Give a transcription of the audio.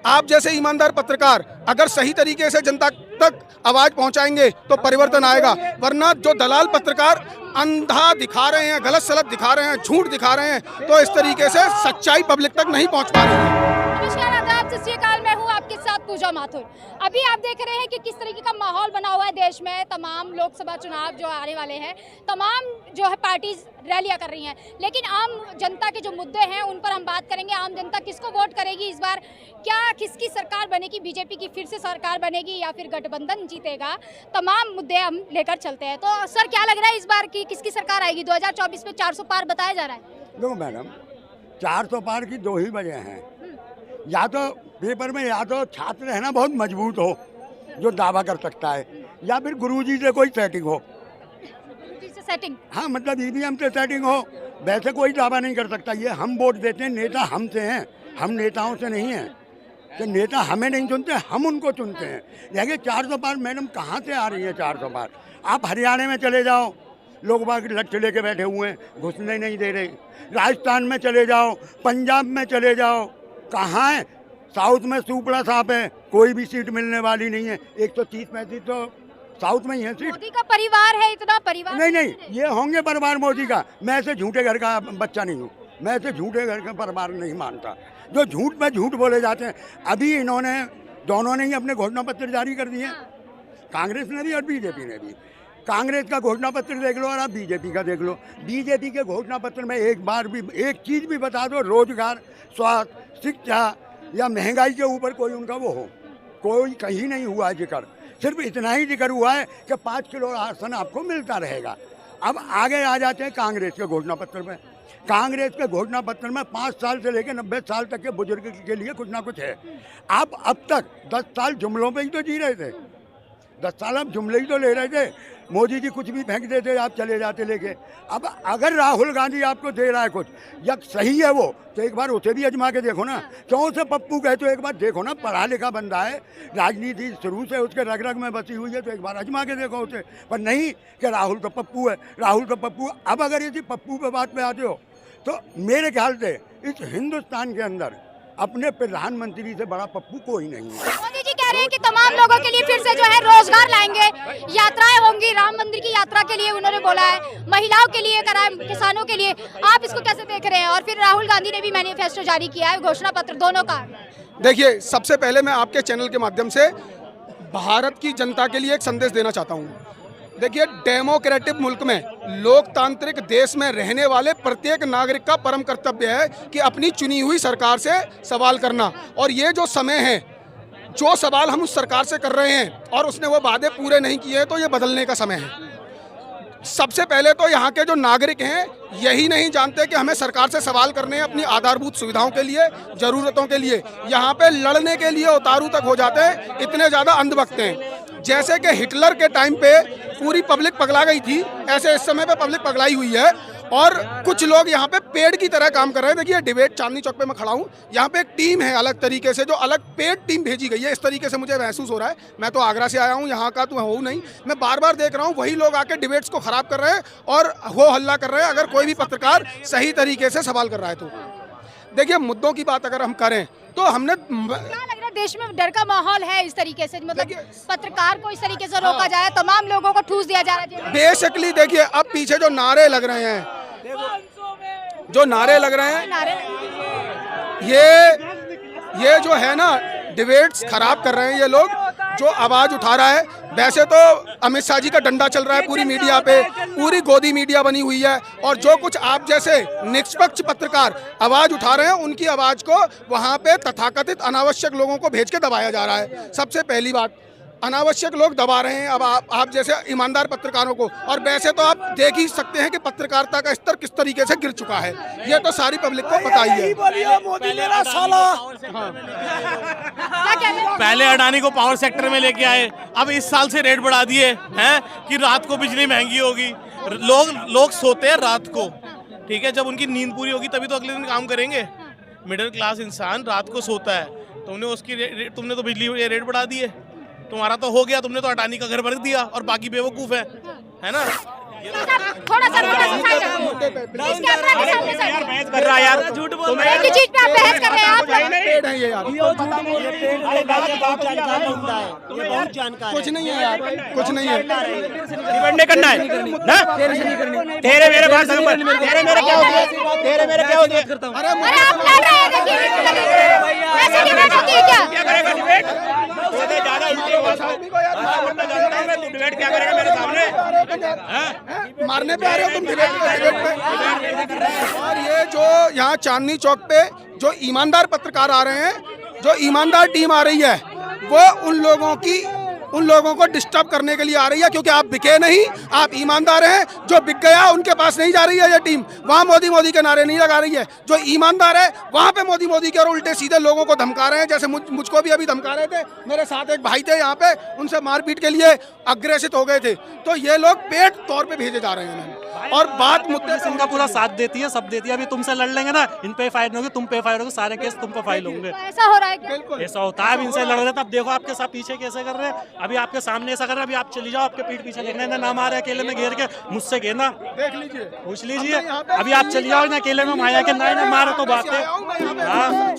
आप जैसे ईमानदार पत्रकार अगर सही तरीके से जनता तक आवाज पहुंचाएंगे तो परिवर्तन आएगा, वरना जो दलाल पत्रकार अंधा दिखा रहे हैं, गलत सलत दिखा रहे हैं, झूठ दिखा रहे हैं, तो इस तरीके से सच्चाई पब्लिक तक नहीं पहुंच पा रही है। नमस्कार, आदाब, सत श्री अकाल, मैं हूं आपके साथ पूजा माथुर। अभी आप देख रहे हैं कि किस तरीके का माहौल बना हुआ है देश में। तमाम लोकसभा चुनाव जो आने वाले हैं, तमाम जो है पार्टीज रैलियां कर रही हैं, लेकिन आम जनता के जो मुद्दे हैं उन पर हम बात करेंगे। आम जनता किसको वोट करेगी इस बार, क्या किसकी सरकार बनेगी, बीजेपी की फिर से सरकार बनेगी या फिर गठबंधन जीतेगा, तमाम मुद्दे हम लेकर चलते हैं। तो सर, क्या लग रहा है इस बार की किसकी सरकार आएगी? 2024 में 400 पार बताया जा रहा है। देखो मैडम, 400 पार की दो ही वजह हैं। या तो पेपर में या तो छात्र है ना बहुत मजबूत हो जो दावा कर सकता है, या फिर गुरुजी से कोई सेटिंग हो। सेटिंग, हाँ, मतलब ईवीएम से सेटिंग हो, वैसे कोई दावा नहीं कर सकता। ये हम वोट देते हैं, नेता हमसे हैं, हम नेताओं से नहीं हैं। कि नेता हमें नहीं चुनते, हम उनको चुनते हैं। देखिए 400 पार मैडम कहाँ से आ रही है 400 पार? आप हरियाणा में चले जाओ, लोग बाग लट्ठे लेके बैठे हुए हैं, घुसने नहीं दे रहे। राजस्थान में चले जाओ, पंजाब में चले जाओ, कहाँ है? साउथ में सुपड़ा साफ है, कोई भी सीट मिलने वाली नहीं है। 130-35 तो साउथ में ही है सीट। मोदी का परिवार है, इतना परिवार नहीं, ये होंगे परिवार मोदी का। मैं ऐसे झूठे घर का बच्चा नहीं हूँ, मैं ऐसे झूठे घर का परिवार नहीं मानता जो झूठ में झूठ बोले जाते हैं। अभी इन्होंने दोनों ने ही अपने घोषणा पत्र जारी कर दिए, कांग्रेस ने भी और बीजेपी ने भी। कांग्रेस का घोषणा पत्र देख लो और आप बीजेपी का देख लो। बीजेपी के घोषणा पत्र में एक बार भी एक चीज़ भी बता दो, रोजगार, स्वास्थ्य, शिक्षा या महंगाई के ऊपर कोई उनका वो हो, कोई कहीं नहीं हुआ जिक्र। सिर्फ इतना ही जिक्र हुआ है कि 5 किलो राशन आपको मिलता रहेगा। अब आगे आ जाते हैं कांग्रेस के घोषणा पत्र में। कांग्रेस के घोषणा पत्र में 5 साल से लेकर 90 साल तक के बुजुर्ग के लिए कुछ ना कुछ है। आप अब तक 10 साल जुमलों पे ही तो जी रहे थे, 10 साल आप जुमले ही तो ले रहे थे। मोदी जी कुछ भी फेंक देते, आप चले जाते लेके। अब अगर राहुल गांधी आपको दे रहा है कुछ, या सही है वो, तो एक बार उसे भी आजमा के देखो ना। क्यों उसे पप्पू कहते हो? एक बार देखो ना, पढ़ा लिखा बंदा है, राजनीति शुरू से उसके रग रग में बसी हुई है, तो एक बार आजमा के देखो उसे। पर नहीं कि राहुल तो पप्पू है, राहुल तो पप्पू। अब अगर यदि पप्पू पे बात पे आते हो तो मेरे ख्याल से इस हिंदुस्तान के अंदर अपने प्रधानमंत्री से बड़ा पप्पू कोई नहीं है। मोदी जी कह रहे हैं कि तमाम लोगों के लिए फिर से जो है रोजगार लाएंगे, यात्राएं होंगी, राम मंदिर की यात्रा के लिए उन्होंने बोला है, महिलाओं के लिए कराए, किसानों के लिए। आप इसको कैसे देख रहे हैं? और फिर राहुल गांधी ने भी मैनिफेस्टो जारी किया है, घोषणा पत्र दोनों का। देखिए, सबसे पहले मैं आपके चैनल के माध्यम से भारत की जनता के लिए एक संदेश देना चाहता हूँ। देखिए, डेमोक्रेटिक मुल्क में, लोकतांत्रिक देश में रहने वाले प्रत्येक नागरिक का परम कर्तव्य है कि अपनी चुनी हुई सरकार से सवाल करना। और ये जो समय है, जो सवाल हम उस सरकार से कर रहे हैं और उसने वो वादे पूरे नहीं किए हैं, तो ये बदलने का समय है। सबसे पहले तो यहाँ के जो नागरिक हैं यही नहीं जानते कि हमें सरकार से सवाल करने हैं अपनी आधारभूत सुविधाओं के लिए, ज़रूरतों के लिए। यहाँ पे लड़ने के लिए उतारू तक हो जाते हैं, इतने ज़्यादा अंधभक्त हैं। जैसे कि हिटलर के टाइम पे पूरी पब्लिक पगला गई थी, ऐसे इस समय पे पब्लिक पगलाई हुई है और कुछ लोग यहाँ पे पेड़ की तरह काम कर रहे हैं। देखिए, डिबेट चांदनी चौक पे मैं खड़ा हूँ, यहाँ पे एक टीम है अलग तरीके से, जो अलग पेड टीम भेजी गई है, इस तरीके से मुझे महसूस हो रहा है। मैं तो आगरा से आया हूँ, यहाँ का तो हूँ नहीं। मैं बार बार देख रहा हूँ वही लोग आके डिबेट्स को खराब कर रहे हैं और हो हल्ला कर रहे हैं अगर कोई भी पत्रकार सही तरीके से सवाल कर रहा है तो। देखिए, मुद्दों की बात अगर हम करें तो हमने, क्या लग रहा है देश में डर का माहौल है इस तरीके से, मतलब पत्रकार को इस तरीके से रोका जाए, तमाम लोगों को ठूस दिया जा रहा है? बेसिकली देखिए, अब पीछे जो नारे लग रहे हैं, जो नारे लग रहे हैं, ये जो है ना, डिबेट्स खराब कर रहे हैं ये लोग, जो आवाज उठा रहा है। वैसे तो अमित शाह जी का डंडा चल रहा है पूरी मीडिया पे, पूरी गोदी मीडिया बनी हुई है, और जो कुछ आप जैसे निष्पक्ष पत्रकार आवाज उठा रहे हैं, उनकी आवाज को वहां पे तथाकथित अनावश्यक लोगों को भेज के दबाया जा रहा है। सबसे पहली बात, अनावश्यक लोग दबा रहे हैं अब आप जैसे ईमानदार पत्रकारों को। और वैसे तो आप देख ही सकते हैं कि पत्रकारिता का स्तर किस तरीके से गिर चुका है, ये तो सारी पब्लिक को पता ही है। पहले अडानी को पावर सेक्टर में लेके आए, अब इस साल से रेट बढ़ा दिए हैं कि रात को बिजली महंगी होगी। लोग सोते हैं रात को, ठीक है, जब उनकी नींद पूरी होगी तभी तो अगले दिन काम करेंगे। मिडिल क्लास इंसान रात को सोता है, तुमने तो बिजली रेट बढ़ा दिए। तुम्हारा तो हो गया, तुमने तो अडानी का घर भर दिया और बाकी बेवकूफ़ है ना। थोड़ा सा साइड इस कैमरा के सामने साइड बहस कर रहा है यार, झूठ बोल रहा है। एक ही चीज पे आप बहस कर रहे हैं आप लोग। पेड़ है ये यार, ये बहुत जानकार कुछ नहीं है यार, कुछ नहीं है। डिबेट नहीं करना है ना, तेरे मेरे बात समझ, तेरे मेरे क्या होती है, तेरे मेरे क्या होती है। अरे अरे आप लड़ रहे हैं, देखिए ऐसे डिबेट होती है क्या? क्या करेगा डिबेट, तुझे ज्यादा उल्टी बात बोलना जानता हूं मैं, तू डिबेट क्या करेगा मेरे सामने, मारने पे आ रहे हो तुम डिबेट पे। और ये जो यहाँ चांदनी चौक पे जो ईमानदार पत्रकार आ रहे हैं, जो ईमानदार टीम आ रही है, वो उन लोगों को डिस्टर्ब करने के लिए आ रही है, क्योंकि आप बिके नहीं, आप ईमानदार हैं। जो बिक गया उनके पास नहीं जा रही है ये टीम, वहाँ मोदी मोदी के नारे नहीं लगा रही है। जो ईमानदार है वहाँ पे मोदी मोदी के और उल्टे सीधे लोगों को धमका रहे हैं, जैसे मुझको भी अभी धमका रहे थे। मेरे साथ एक भाई थे यहाँ पे, उनसे मारपीट के लिए अग्रेसित हो गए थे। तो ये लोग पेट तौर पे भेजे जा रहे हैं। और बात मुद्दे पुलिस इनका पूरा साथ देती है, सब देती है। अभी तुमसे लड़ लेंगे ना, इन पे फाइल होगी, तुम पे फाइल होगी, सारे केस तुम पे फाइल होंगे। तो ऐसा हो रहा है क्या? ऐसा होता है, अब इनसे लड़ रहे थे, अब देखो आपके साथ पीछे कैसे कर रहे हैं। अभी आपके सामने ऐसा कर रहे हैं, अभी आप चली जाओ, आपके पीठ पीछे देखना है, ना मारे अकेले में घेर के, मुझसे घेरना, देख लीजिए, पूछ लीजिए। अभी आप चली जाओ ना अकेले में, माया के ना मारे तो बात है। हाँ